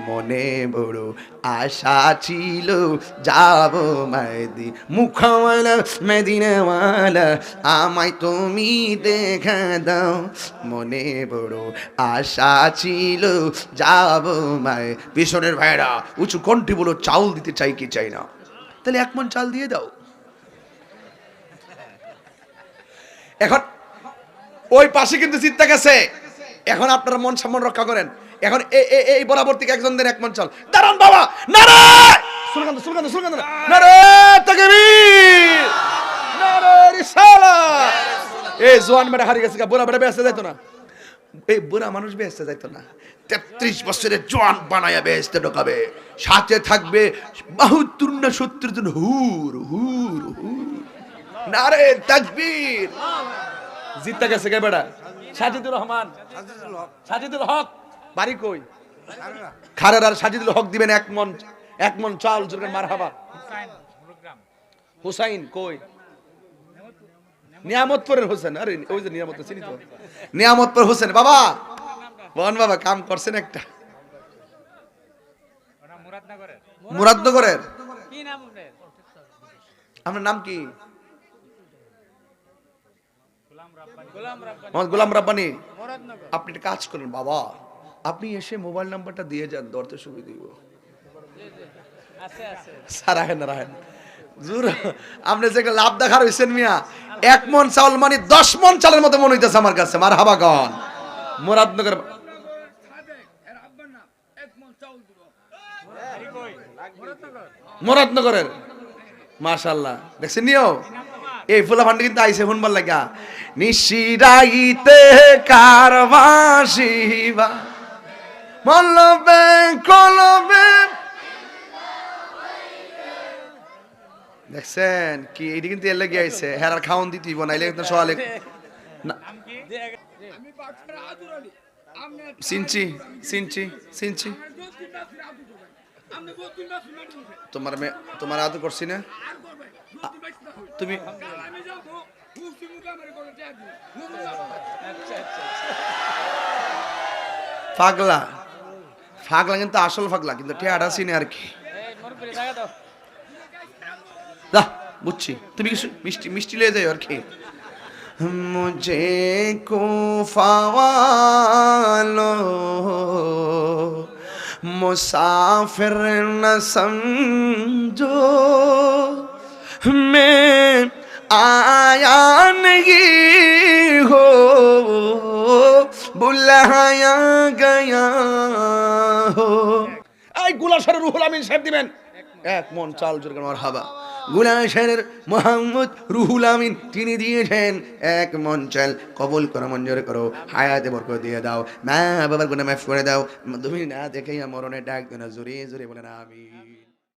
মনে বড় আশা ছিল যাব মুখওয়ালা মদিনাওয়ালা আমায় তুমি দেখা দাও মনে বড় আশা ছিল যাব মায় পিছনের ভাইরা উঁচু কণ্ঠে বলো চাউল দিতে চাই কি চাই না তাহলে এক মন চাল দিয়ে দাও এখন ওই পাশে কিন্তু চিন্তা গেছে এখন আপনারা মন সম্মান রক্ষা করেন এখন এই বরাবর থেকে একজন দেন এক মন চাল দাঁড়ান বাবা নারে সুলগান নারে তাকবীর নারে রিসালাত এই জওয়ান মেরে হারিয়ে গেছে বুড়া বেটা বেহেশতে যাইতো না এই বুড়া মানুষ বেহেশতে যাইতো না 33 বছরের জওয়ান বানায়া বেহেশতে ঢোকাবে সাথে থাকবে 72 না 70 জন হুর হুর হুর নারে তাকবীর জিততে গেছে কে বেটা সাজিদুর রহমান সাজিদুল হক বাড়ি কই খারার আর সাজিদুল হক দিবেন এক মন চাল জোরে মারহাবা হুসাইন কই নিয়ামতপুরের হোসেন আরে ওই যে নিয়ামত চিনি তো নিয়ামতপুর হোসেন বাবা বন বাবা কাম করছেন একটা মুরাদনগরের কি নাম আপনার নাম কি গোলাম রাব্বানি আপনি একটা কাজ করেন বাবা আপনি এসে মোবাইল নাম্বারটা দিয়ে যান ধরতে সুবিধা দিব সারাহেন রাহেন জোর আপনি যে লাভ দেখার হইছেন মিয়া এক মন চাউল মানে 10 মন চালের মতো মনে হইতেছে আমার কাছে মারহাবা গান মুরাদনগরের মাশাআল্লাহ দেখছেন নিও এই ফুলা ফান্ডি কিন্তু আইছে শুনবার লাগা নিশিরাইতে কারবাসিবা মলবে কলবে দেখছেন কি এটি কিন্তু এর লাগি আইছে হেরার খাওন দিতেই বনাইলে কিন্তু সওয়ালে সিনচি তোমার আদর করছি না তুমি পাগলা কিন্তু আসল পাগলা কিন্তু টেয়াটা চিনে আর কি বুঝছি তুমি কিছু মিষ্টি লিয়ে যাই আর কি মুঝে কুফাওয়ালো মুসাফির না সমঝো मैं आया नहीं हो बुलाया गया हो এই গুলাশারের রুহুল আমিন সাহেব দিবেন এক মন চাল জোরে মারহাবা গুলাশারের মোহাম্মদ রুহুল আমিন তিনি দিয়েছেন এক মন চাল কবুল করো মঞ্জুর করো হায়াতে বরকত দিয়ে দাও মা বাবার গুনাহ মাফ করে দাও তুমি না দেখেই মরণে ডাক দেনা জোরে জোরে বলেন আমিন।